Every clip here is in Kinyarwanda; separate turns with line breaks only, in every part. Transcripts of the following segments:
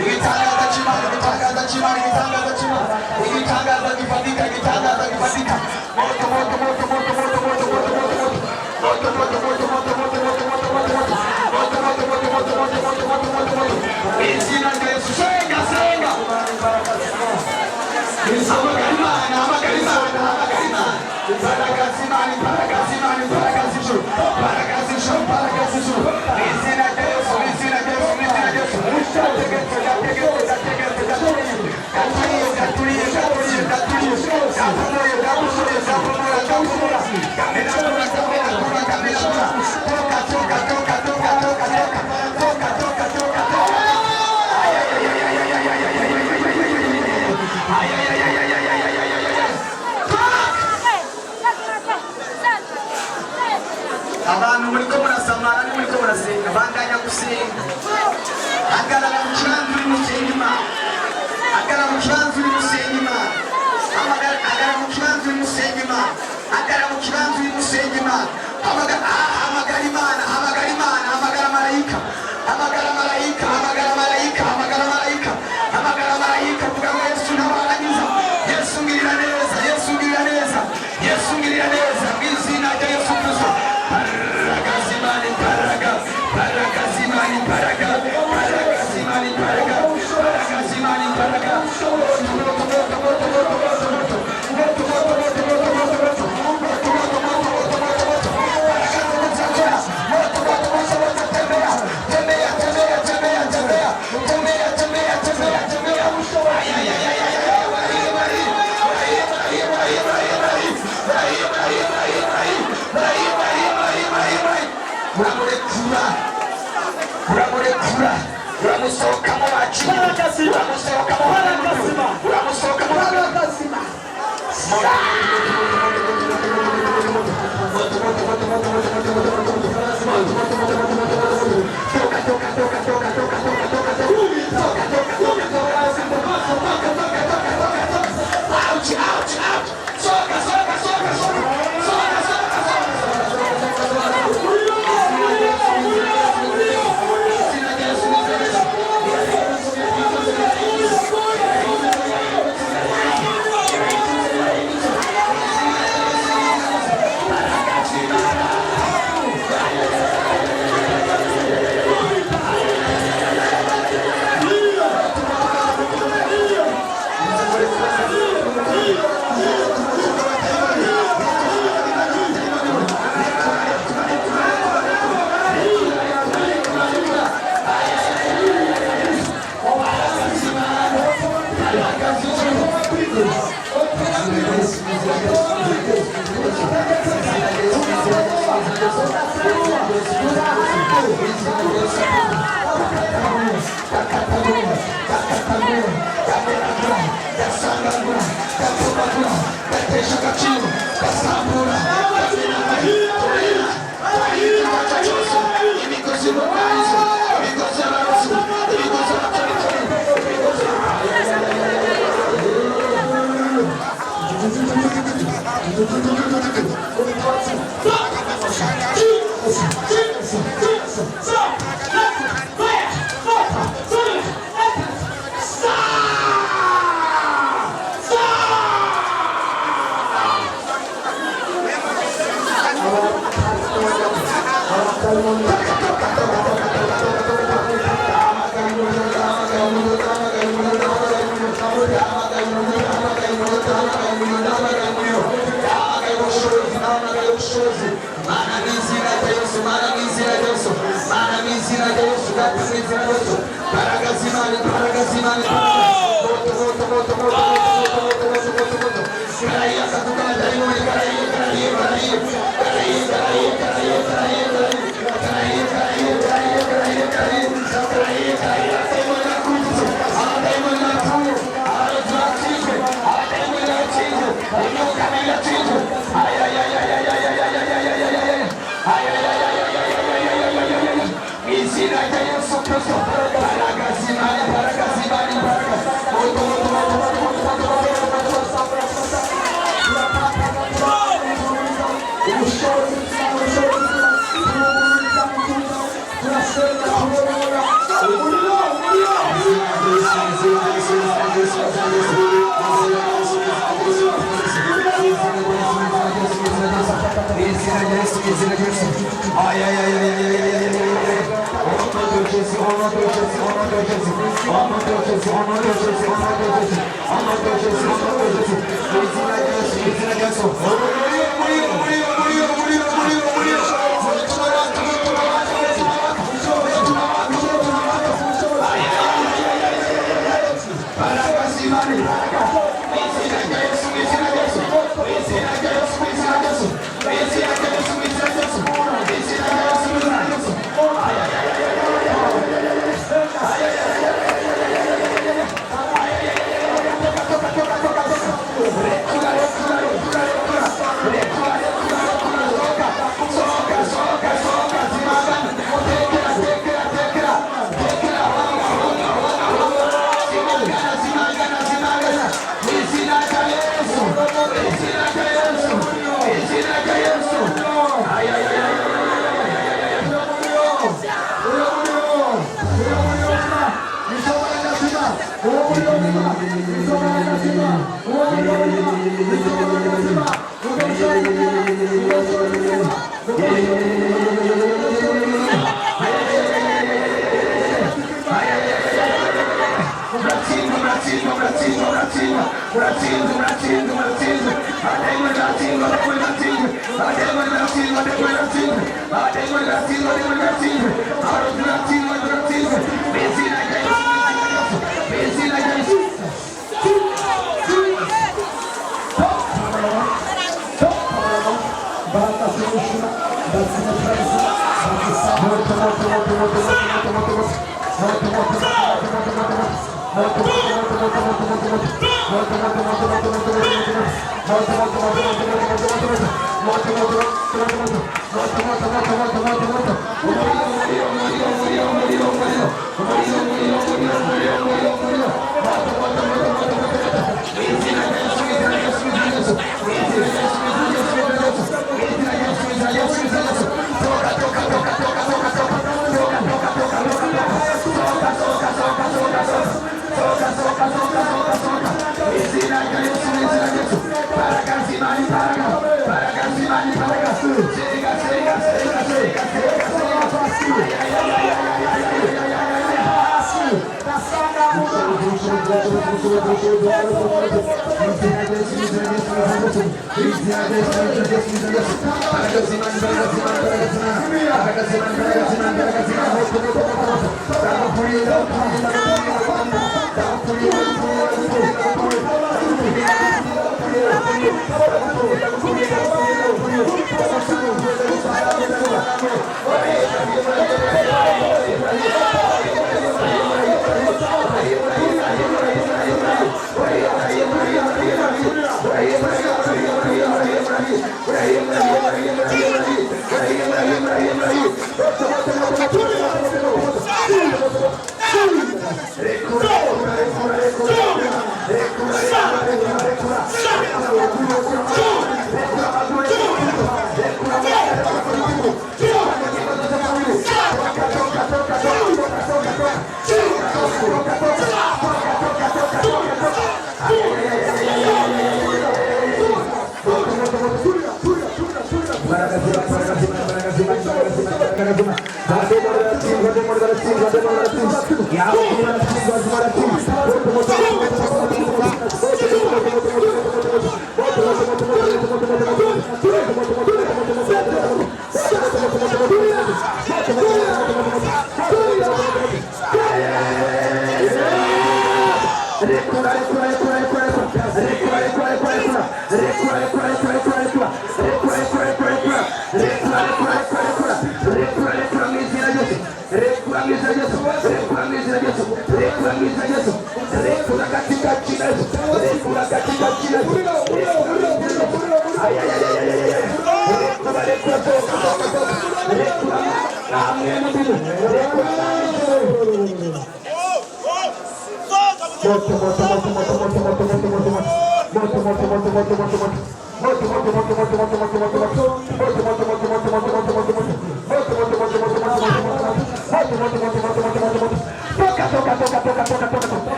Vitanga da Chimani, igitangaza kimwe, igitangaza gifatika, igitangaza gifatika. Moto moto moto moto moto moto moto moto moto moto moto moto moto moto moto moto moto moto moto. Izina rya Yesu, senga senga. Amagarimana, amagarimana, amagarimana. Paragazimani, paragazimani, paragazijuru, paragazijuru, paragazijuru. Izina rya Yesu, izina rya Yesu, izina rya Yesu. Gategetse, gategetse, gategetse, gategetse. Gaturiye, gaturiye, gaturiye, gaturiye. Gapumuye, gapumuye, gapumura, gapumura. Gamenagura, gamenagura, gamenagura. Toka, toka, toka, toka, toka, toka. Toka, toka, toka, toka. Abantu muri ko murasamara ni muri ko murasenga bandanya gusenga. Hagarara mu kibanza uri musenga Imana. Hagarara mu kibanza uri musenga Imana. Hagarara mu kibanza uri musenga Imana. Hagarara mu kibanza uri musenga Imana. Hamagara Imana, hamagara Imana, hamagara marayika. Hamagara marayika, hamagara marayika, hamagara marayika. Hamagara marayika kugira ngo Yesu ntabarangiza. Yesu ngirira neza, Yesu ngirira neza. Yesu ngirira neza mu izina rya Yesu Kristo. Paragazimani paraga, paragazimani paraga, paragazimani paraga, paragazimani paraga. Uramusohoka mu bacu, uramusohoka mu barakazima, uramusohoka mu barakazima. Para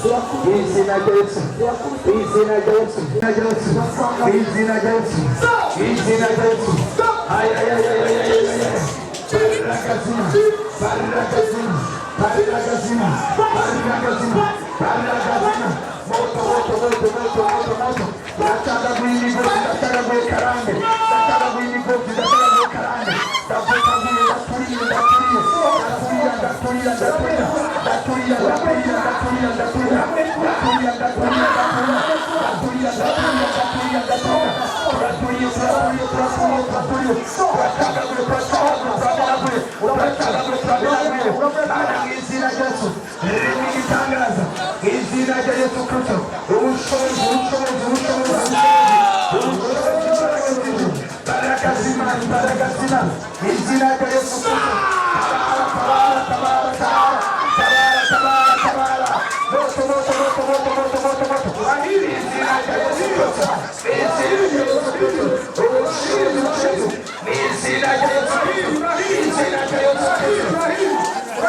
izina rya Yesu, izina rya Yesu, izina rya Yesu, izina rya Yesu. Barakazima, barakazima, barakazima, barakazima, barakazima. Moto, moto, moto, moto, moto, moto. Nataka mwili gozi, nataka mwili karange, nataka mwili gozi, nataka mwili karange. Tafuta mwili, datulia, datulia, datulia, datulia, datulia, datulia, datulia, datulia, datulia, datulia, datulia, datulia, datulia, datulia, datulia, datulia. Datulia, datulia, datulia, datulia. Nataka mwili, nataka mwili, nataka mwili, nataka mwili. Ana izina Yesu, nikitangaza izina ya Yesu Kristo. Baraka zima, baraka zima, izina ya Yesu Kristo. Tabara, tabara, tabara, tabara, tabara, tabara. Moto, moto, moto, moto, moto, moto, moto. Izina ya Yesu Kristo. Izina ya Yesu Kristo. Izina ya Yesu Kristo. Izina ya Yesu Kristo.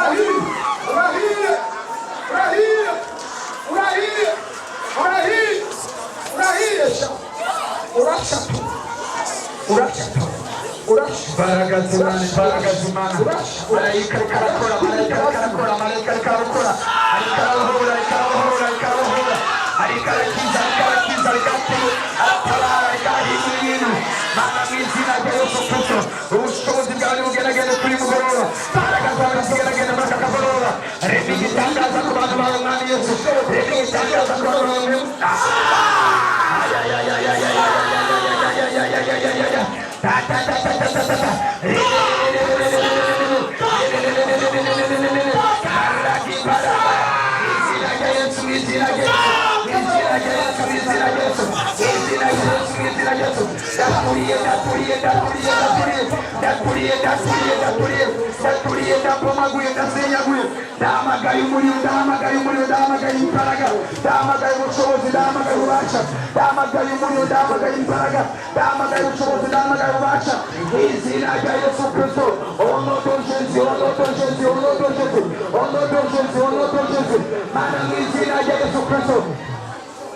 Baragazimani, baragazimani. Malaika karakora, malaika karakora, malaika karakora. Alikarohora, alikarohora, alikarohora. Alikarakiza, alikarakiza, alikatibu. Alapalala, alikahiminu. Mana mizina ya Yesu Kristo. Ubushobozi bwawe bugerageze kuri mugorora. Baragazana bugerageze bakakaborora. Remigitangaza ku bantu bawe mwami Yesu. Remigitangaza ku bantu bawe.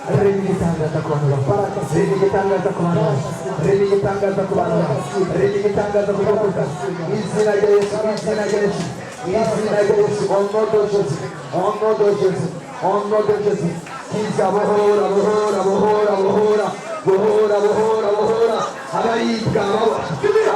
Remigitangaza ku bantu bawe, remigitangaza ku bantu bawe, remigitangaza ku bantu bawe, remigitangaza ku bantu bawe. Izina rya Yesu, izina rya Yesu, izina rya Yesu. Onodo Yesu, onodo Yesu, onodo Yesu. Kiza bohora, bohora, bohora, bohora, bohora, bohora, bohora. Abaribwa,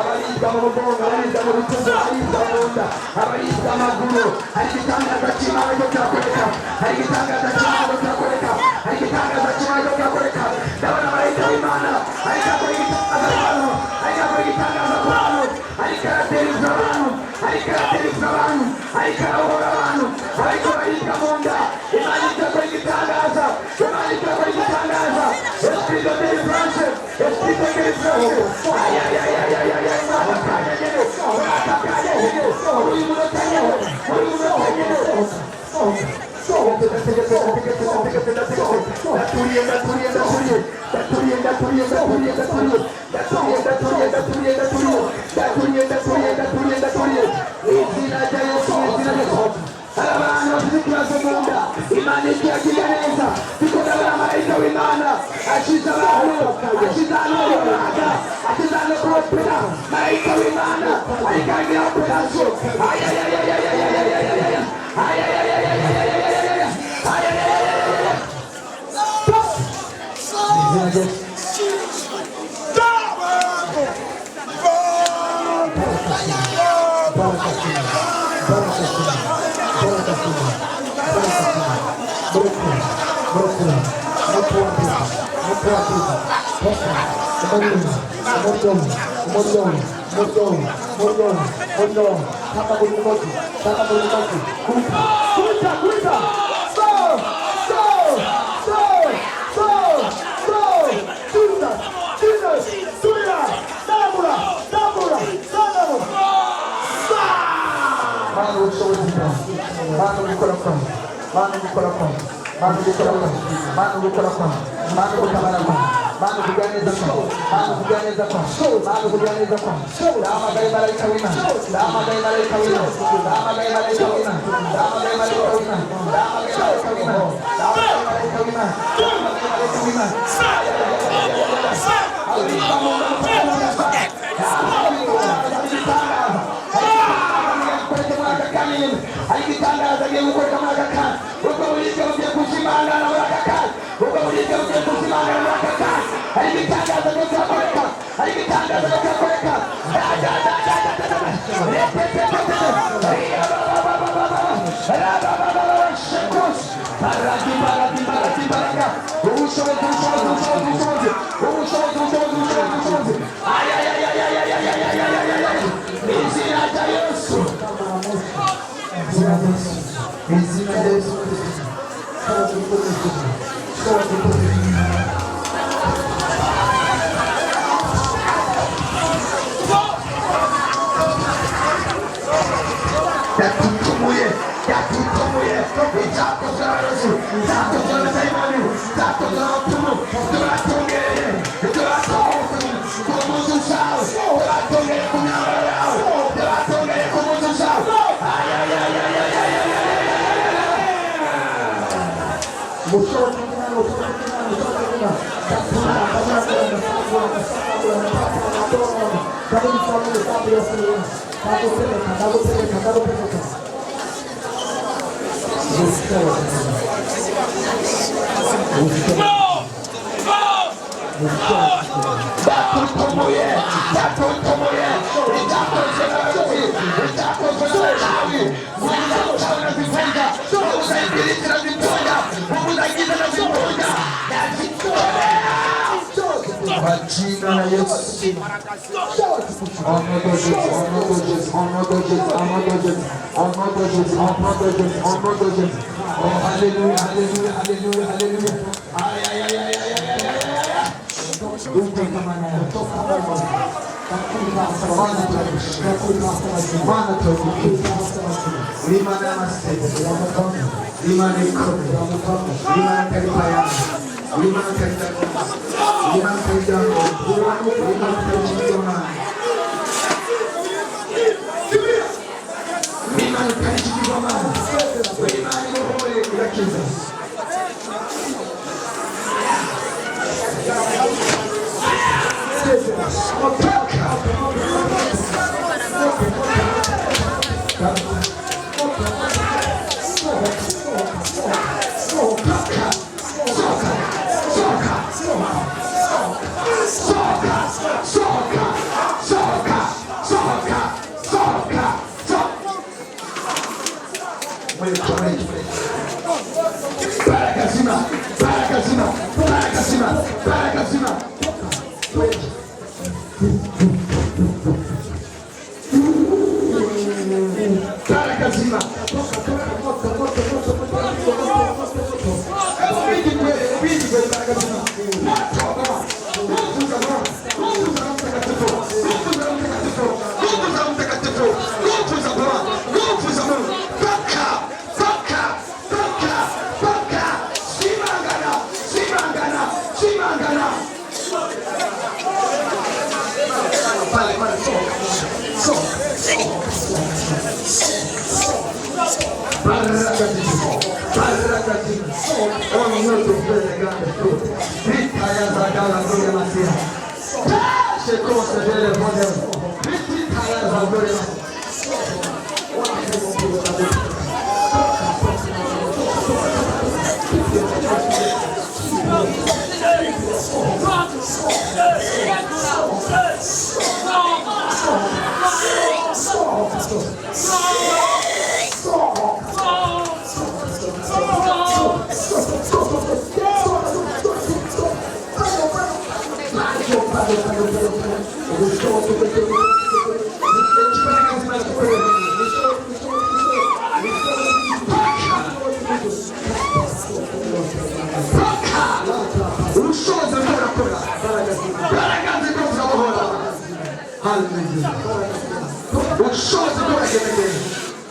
abaribwa mu mugongo, abaribwa mu bitugu, abaribwa mu nda, abaribwa amaguru. Hari igitangaza cy'Imana cyo kirakoreka, hari igitangaza cy'Imana cyo kirakoreka, hari igitangaza cy'Imana cyo kirakoreka. Ndabona marayika w'Imana ariko akora igitangaza ku bantu, ariko akora igitangaza ku bantu, ariko arateriza abantu, ariko arateriza abantu, ariko arabohora abantu, ariko baribwa mu nda. Imana ikakora igitangaza, Imana ikakora igitangaza. Esprit de délivrance, esprit de délivrance. Ay, ay, ay, ay, ay, ay, ay. Imana ikiyagira neza tukundabona marayika w'Imana ashize abantu ashize ahantu runaka ashize ahantu kuropera marayika w'Imana arikangira operasiyo Manu
Mana kuganeza kwa Mana kuganeza kwa Mana kuganeza kwa Dama gai malaika wima Dama gai malaika wima Dama gai malaika wima Dama gai malaika wima Dama gai malaika wima Dama gai malaika wima Dama gai malaika wima alikitangaza geuko kama kaka ukaulizia uje kusimama na wakaka ukaulizia uje kusimama na wakaka alikitangaza geuko kama alikitangaza geuko kama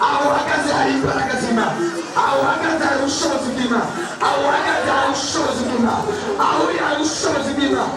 Awagaza hari imbaraga zima, awagaza hari ubushobozi bw'Imana, awagaza hari
ubushobozi bw'Imana, aho uri hari ubushobozi bw'Imana.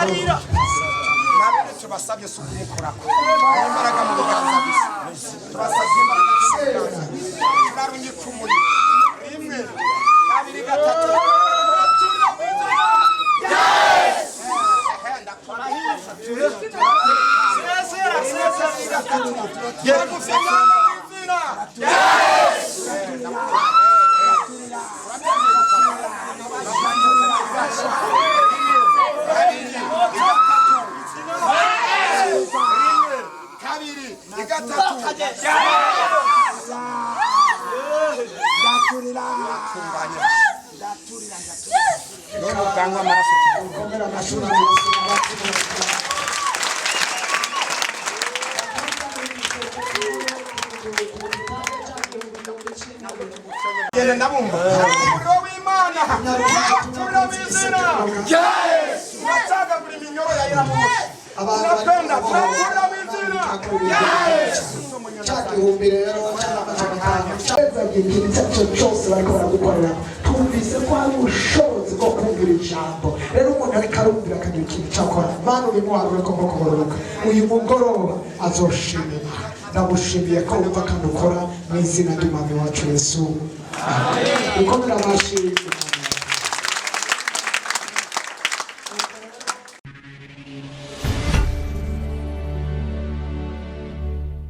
arira nabene tubasabye suku mukorako imbaraga mu biganza bisa tubasabye imbaraga z'Imana turarunye kumuri rimwe kabiri gatatu Yele nabumba umuriro w'Imana turabizina watsaga buri minyoro ya Iramusi tunapenda turabizina
cyagihumbi rero ikintu icyo cyose bariko baragukorera twumvise ko hari ubushobozi bwo kumvira ijambo rero umuntu ariko arumvira akagira ikintu cyakora mana uri muharure ko nko kugororoka uyu mugoroba azoshimira ndagushimiye ko wumva kandi ukora mu izina ry'umwami wacu Yesu. Ukomera amashyi